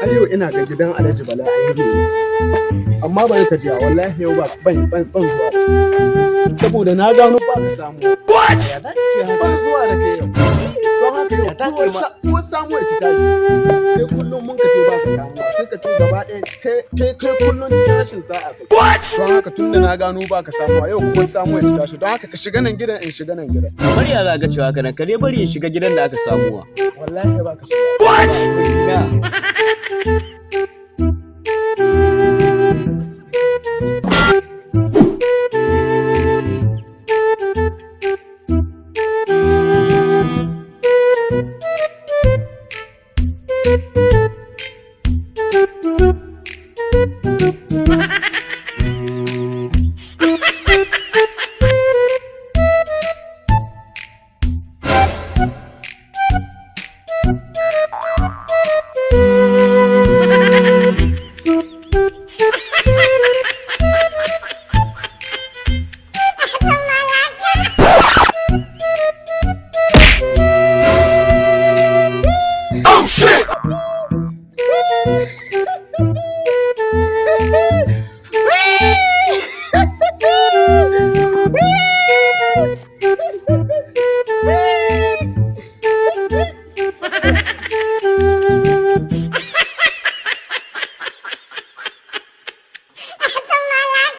Ayo ina ga gidan Alhaji Bala ayi amma bari ka jiya wallahi yau ban zuwa saboda na gano ba ka samu ban zuwa da kai yau don haka yau ko samu ya ci tashi kai kullum mun ka ce ba ka samu sai ka ce gaba ɗaya kai kullum cikin rashin sa'a don haka tun da na gano ba ka samu yau kuma samu ya ci tashi don haka ka shiga nan gidan in shiga nan gidan kamar ya za ka cewa kana ka dai bari in shiga gidan da aka samuwa wallahi ba ka shiga What?